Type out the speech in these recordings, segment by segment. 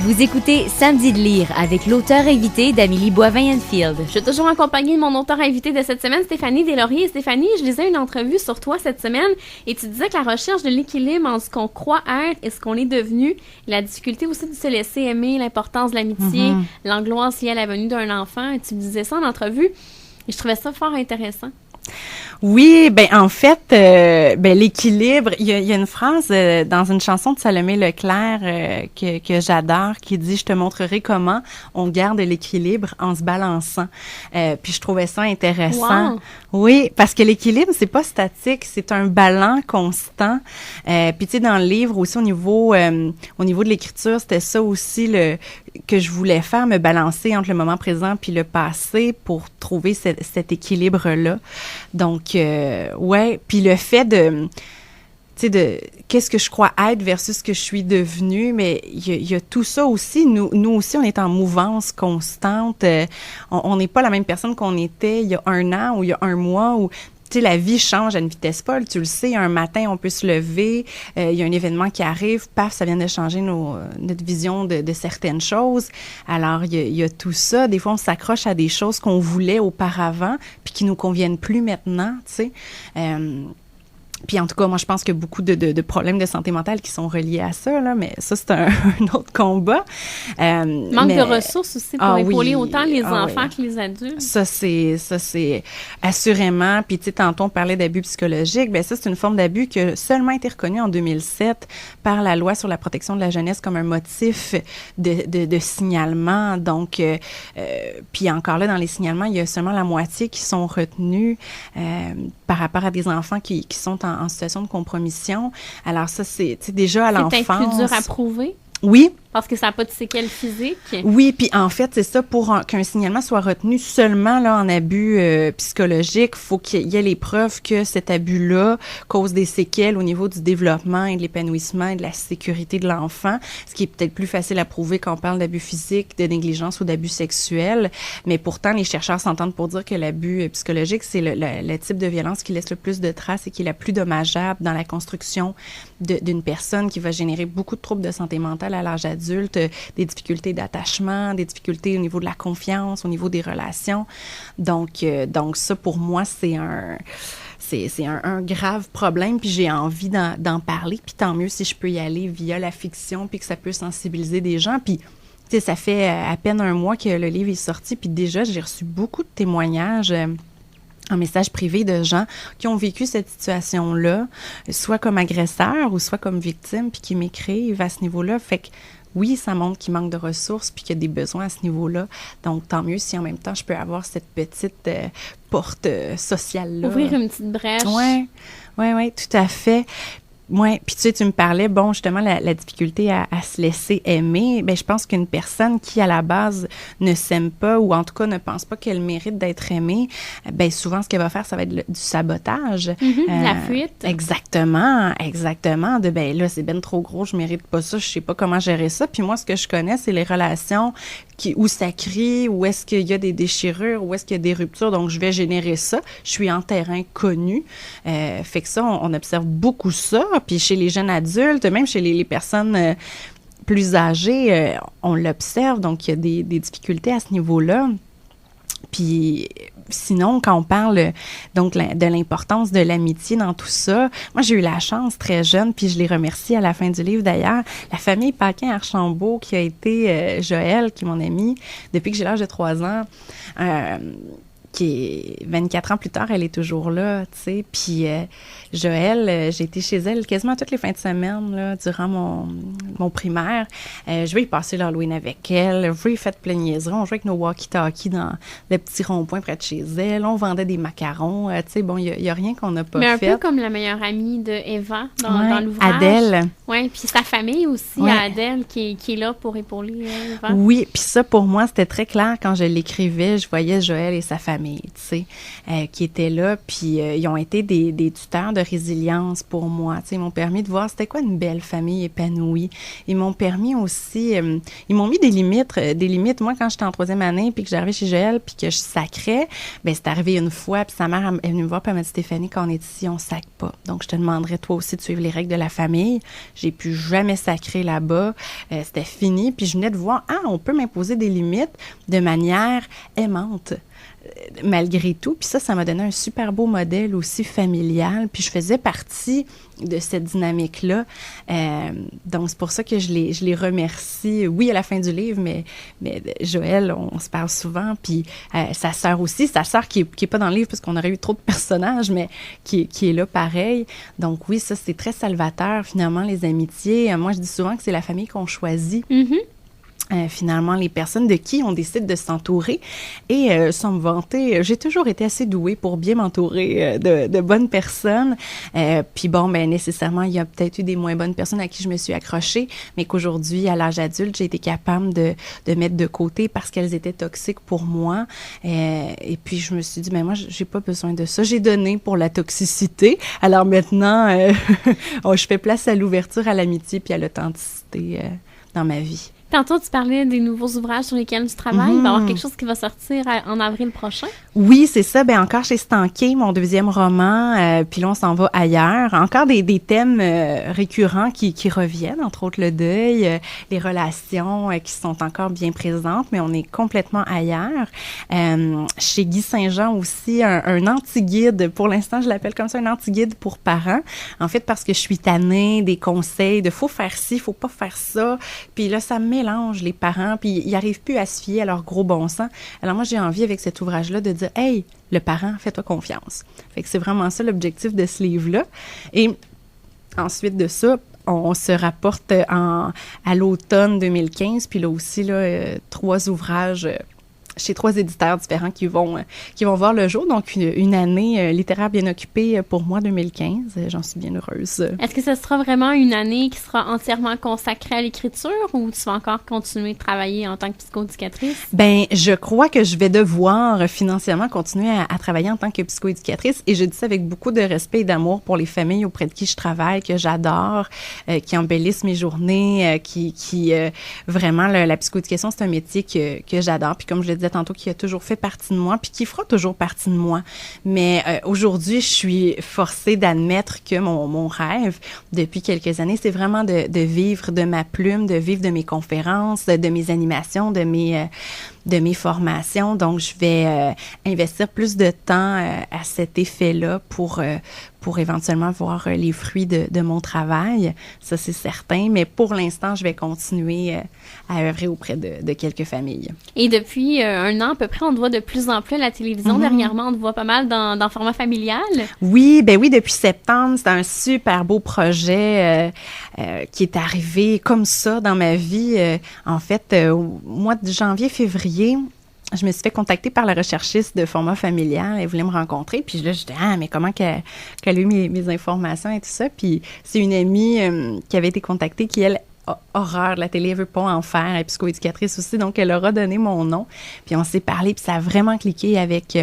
Vous écoutez Samedi de lire avec l'auteur invité d'Amélie Boivin-Enfield. Je suis toujours accompagnée de mon auteur invité de cette semaine, Stéphanie Deslauriers. Stéphanie, je lisais une entrevue sur toi cette semaine et tu disais que la recherche de l'équilibre entre ce qu'on croit être et ce qu'on est devenu, la difficulté aussi de se laisser aimer, l'importance de l'amitié, l'angoisse liée à la venue d'un enfant, et tu disais ça en entrevue et je trouvais ça fort intéressant. Oui, ben en fait, l'équilibre, il y a une phrase dans une chanson de Salomé Leclerc que j'adore qui dit « Je te montrerai comment on garde l'équilibre en se balançant ». Puis je trouvais ça intéressant. Wow. Oui, parce que l'équilibre, c'est pas statique, c'est un ballon constant. Puis tu sais, dans le livre aussi, au niveau de l'écriture, c'était ça aussi que je voulais faire, me balancer entre le moment présent puis le passé pour trouver cet équilibre-là. Donc, ouais, puis le fait de qu'est-ce que je crois être versus ce que je suis devenue, mais il y a tout ça aussi. Nous aussi, on est en mouvance constante. On n'est pas la même personne qu'on était il y a 1 an ou il y a 1 mois ou... Tu sais, la vie change à une vitesse folle. Tu le sais, un matin, on peut se lever, il y a un événement qui arrive, paf, ça vient de changer notre vision de certaines choses. Alors, il y a tout ça. Des fois, on s'accroche à des choses qu'on voulait auparavant puis qui nous conviennent plus maintenant, tu sais. Puis en tout cas, moi, je pense qu'il y a beaucoup de problèmes de santé mentale qui sont reliés à ça, là, mais ça, c'est un autre combat. Manque de ressources aussi pour épauler autant les enfants que les adultes. Ça, c'est assurément. Puis, tu sais, tantôt, on parlait d'abus psychologiques. Ben ça, c'est une forme d'abus qui a seulement été reconnue en 2007 par la loi sur la protection de la jeunesse comme un motif de signalement. Donc, puis encore là, dans les signalements, il y a seulement la moitié qui sont retenus par rapport à des enfants qui sont en situation de compromission. Alors ça, c'est déjà à l'enfance. C'est peut-être plus dur à prouver? Oui. Parce que ça n'a pas de séquelles physiques? Oui, puis en fait, c'est ça, pour qu'un signalement soit retenu seulement là en abus psychologique, il faut qu'il y ait les preuves que cet abus-là cause des séquelles au niveau du développement et de l'épanouissement et de la sécurité de l'enfant, ce qui est peut-être plus facile à prouver quand on parle d'abus physique, de négligence ou d'abus sexuel. Mais pourtant, les chercheurs s'entendent pour dire que l'abus psychologique, c'est le type de violence qui laisse le plus de traces et qui est la plus dommageable dans la construction d'une personne, qui va générer beaucoup de troubles de santé mentale à l'âge adulte, des difficultés d'attachement, des difficultés au niveau de la confiance, au niveau des relations. Donc ça, pour moi, c'est un grave problème, puis j'ai envie d'en parler, puis tant mieux si je peux y aller via la fiction, puis que ça peut sensibiliser des gens, puis... Tu sais, ça fait à peine 1 mois que le livre est sorti, puis déjà, j'ai reçu beaucoup de témoignages en message privé de gens qui ont vécu cette situation-là, soit comme agresseurs ou soit comme victimes, puis qui m'écrivent à ce niveau-là. Fait que oui, ça montre qu'il manque de ressources puis qu'il y a des besoins à ce niveau-là. Donc, tant mieux si en même temps, je peux avoir cette petite porte sociale-là. Ouvrir une petite brèche. Oui, tout à fait. Oui, puis tu sais, tu me parlais, bon, justement, la difficulté à se laisser aimer. Ben, je pense qu'une personne qui, à la base, ne s'aime pas ou en tout cas ne pense pas qu'elle mérite d'être aimée, ben souvent, ce qu'elle va faire, ça va être du sabotage. La fuite. Exactement. De, ben là, c'est ben trop gros, je mérite pas ça, je sais pas comment gérer ça. Puis moi, ce que je connais, c'est les relations où ça crie, où est-ce qu'il y a des déchirures, où est-ce qu'il y a des ruptures. Donc, je vais générer ça. Je suis en terrain connu. Fait que ça, on observe beaucoup ça. Puis chez les jeunes adultes, même chez les personnes plus âgées, on l'observe. Donc, il y a des difficultés à ce niveau-là. Puis sinon, quand on parle donc de l'importance de l'amitié dans tout ça, moi j'ai eu la chance très jeune, puis je les remercie à la fin du livre d'ailleurs, la famille Paquin-Archambault qui a été Joël, qui est mon amie depuis que j'ai l'âge de 3 ans, qui est 24 ans plus tard, elle est toujours là, tu sais. Puis Joël, j'ai été chez elle quasiment toutes les fins de semaine là, durant mon primaire. Je vais y passer l'Halloween avec elle. Je vais y faire plein de niaiseries. On jouait avec nos walkie-talkies dans le petit rond-point près de chez elle. On vendait des macarons. Tu sais, bon, il y a rien qu'on n'a pas fait. Mais un peu comme la meilleure amie de Eva dans l'ouvrage. Adèle. Oui, puis sa famille aussi, Adèle, qui est là pour épauler Eva. Oui, puis ça, pour moi, c'était très clair quand je l'écrivais. Je voyais Joël et sa famille. famille, tu sais, qui étaient là, puis ils ont été des tuteurs de résilience pour moi, tu sais, ils m'ont permis de voir c'était quoi une belle famille épanouie. Ils m'ont permis aussi, ils m'ont mis des limites. Moi, quand j'étais en 3e année, puis que j'arrivais chez Joël, puis que je sacrais, ben c'est arrivé une fois, puis sa mère est venue me voir, puis elle m'a dit, Stéphanie, quand on est ici, on sacre pas. Donc, je te demanderais toi aussi de suivre les règles de la famille. J'ai pu jamais sacrer là-bas. C'était fini, puis je venais de voir, on peut m'imposer des limites de manière aimante, malgré tout. Puis ça m'a donné un super beau modèle aussi familial. Puis je faisais partie de cette dynamique-là. Donc, c'est pour ça que je les remercie. Oui, à la fin du livre, mais Joël, on se parle souvent. Puis sa sœur aussi, qui est pas dans le livre parce qu'on aurait eu trop de personnages, mais qui est là pareil. Donc oui, ça, c'est très salvateur, finalement, les amitiés. Moi, je dis souvent que c'est la famille qu'on choisit. Mm-hmm. Finalement, les personnes de qui on décide de s'entourer. Et sans me vanter, j'ai toujours été assez douée pour bien m'entourer de bonnes personnes. Puis bon, ben nécessairement, il y a peut-être eu des moins bonnes personnes à qui je me suis accrochée, mais qu'aujourd'hui, à l'âge adulte, j'ai été capable de mettre de côté parce qu'elles étaient toxiques pour moi. Et puis, je me suis dit, ben moi, j'ai pas besoin de ça. J'ai donné pour la toxicité. Alors maintenant, je fais place à l'ouverture, à l'amitié puis à l'authenticité dans ma vie. Tantôt, tu parlais des nouveaux ouvrages sur lesquels tu travailles. Il va y avoir quelque chose qui va sortir en avril prochain. Oui, c'est ça. Ben encore chez Stanké, mon 2e roman. Puis là, on s'en va ailleurs. Encore des thèmes récurrents qui reviennent, entre autres le deuil, les relations qui sont encore bien présentes, mais on est complètement ailleurs. Chez Guy Saint-Jean aussi, un anti-guide. Pour l'instant, je l'appelle comme ça, un anti-guide pour parents. En fait, parce que je suis tannée des conseils de faut faire ci, faut pas faire ça. Puis là, ça mélange les parents, puis ils n'arrivent plus à se fier à leur gros bon sens. Alors moi, j'ai envie avec cet ouvrage-là de dire « Hey, le parent, fais-toi confiance ». Fait que c'est vraiment ça l'objectif de ce livre-là. Et ensuite de ça, on se rapporte à l'automne 2015, puis là aussi, 3 ouvrages chez 3 éditeurs différents qui vont voir le jour. Donc, une année littéraire bien occupée pour moi, 2015. J'en suis bien heureuse. Est-ce que ce sera vraiment une année qui sera entièrement consacrée à l'écriture ou tu vas encore continuer de travailler en tant que psychoéducatrice? Ben, je crois que je vais devoir financièrement continuer à travailler en tant que psychoéducatrice et je dis ça avec beaucoup de respect et d'amour pour les familles auprès de qui je travaille, que j'adore, qui embellissent mes journées, qui vraiment, la psychoéducation, c'est un métier que j'adore. Puis comme je le disais tantôt, qui a toujours fait partie de moi, puis qui fera toujours partie de moi. Mais aujourd'hui, je suis forcée d'admettre que mon rêve, depuis quelques années, c'est vraiment de vivre de ma plume, de vivre de mes conférences, de mes animations, de mes formations. Donc, je vais investir plus de temps à cet effet-là pour éventuellement voir les fruits de mon travail. Ça, c'est certain. Mais pour l'instant, je vais continuer à œuvrer auprès de quelques familles. Et depuis un an à peu près, on te voit de plus en plus à la télévision. Dernièrement, on te voit pas mal dans format familial. Oui, depuis septembre. C'est un super beau projet qui est arrivé comme ça dans ma vie. En fait, au mois de janvier-février, je me suis fait contacter par la recherchiste de format familial. Elle voulait me rencontrer. Puis là, je dis, mais comment qu'elle a eu mes informations et tout ça? Puis c'est une amie qui avait été contactée qui, elle, a horreur de la télé, elle veut pas en faire. Elle est psychoéducatrice aussi, donc elle leur a donné mon nom. Puis on s'est parlé, puis ça a vraiment cliqué avec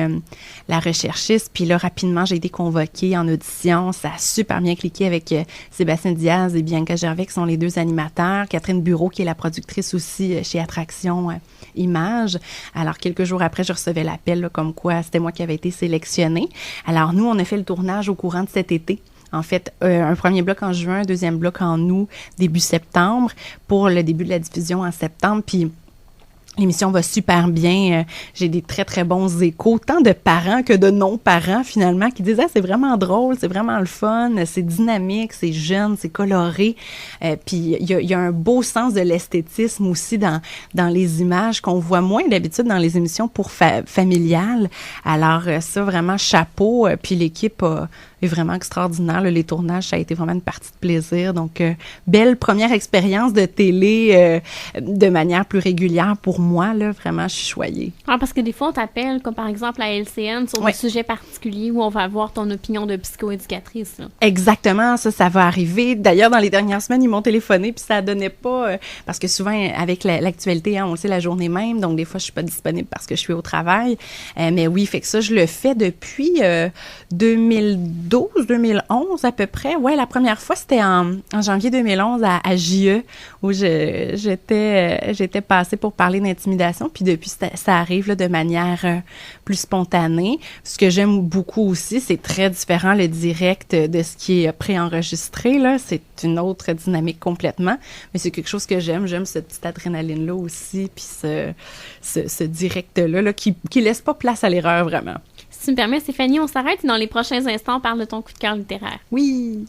la recherchiste. Puis là, rapidement, j'ai été convoquée en audition. Ça a super bien cliqué avec Sébastien Diaz et Bianca Gervais, qui sont les 2 animateurs. Catherine Bureau, qui est la productrice aussi chez Attraction Images. Alors, quelques jours après, je recevais l'appel, là, comme quoi c'était moi qui avais été sélectionnée. Alors, nous, on a fait le tournage au courant de cet été. En fait, un premier bloc en juin, un deuxième bloc en août, début septembre, pour le début de la diffusion en septembre. Puis, l'émission va super bien. J'ai des très, très bons échos, tant de parents que de non-parents, finalement, qui disent « Ah, c'est vraiment drôle, c'est vraiment le fun, c'est dynamique, c'est jeune, c'est coloré. » Puis, il y a un beau sens de l'esthétisme aussi dans les images qu'on voit moins d'habitude dans les émissions pour familiales. Alors, ça, vraiment, chapeau. Puis, l'équipe a est vraiment extraordinaire. Là, les tournages, ça a été vraiment une partie de plaisir. Donc, belle première expérience de télé de manière plus régulière pour moi. Là, vraiment, je suis choyée. Ah, parce que des fois, on t'appelle, comme par exemple à LCN, sur des sujets particuliers où on va avoir ton opinion de psychoéducatrice. Là. Exactement, ça va arriver. D'ailleurs, dans les dernières semaines, ils m'ont téléphoné, puis ça donnait pas... parce que souvent, avec l'actualité, hein, on le sait, la journée même, donc des fois, je suis pas disponible parce que je suis au travail. Mais oui, fait que ça, je le fais depuis 2012, 2011 à peu près. Ouais, la première fois, c'était en janvier 2011 à JE, où j'étais passée pour parler d'intimidation, puis depuis, ça arrive là, de manière plus spontanée. Ce que j'aime beaucoup aussi, c'est très différent le direct de ce qui est préenregistré, là. C'est une autre dynamique complètement, mais c'est quelque chose que j'aime. J'aime cette petite adrénaline-là aussi, puis ce direct-là là, qui laisse pas place à l'erreur, vraiment. Si tu me permets, Stéphanie, on s'arrête et dans les prochains instants, on parle de ton coup de cœur littéraire. Oui!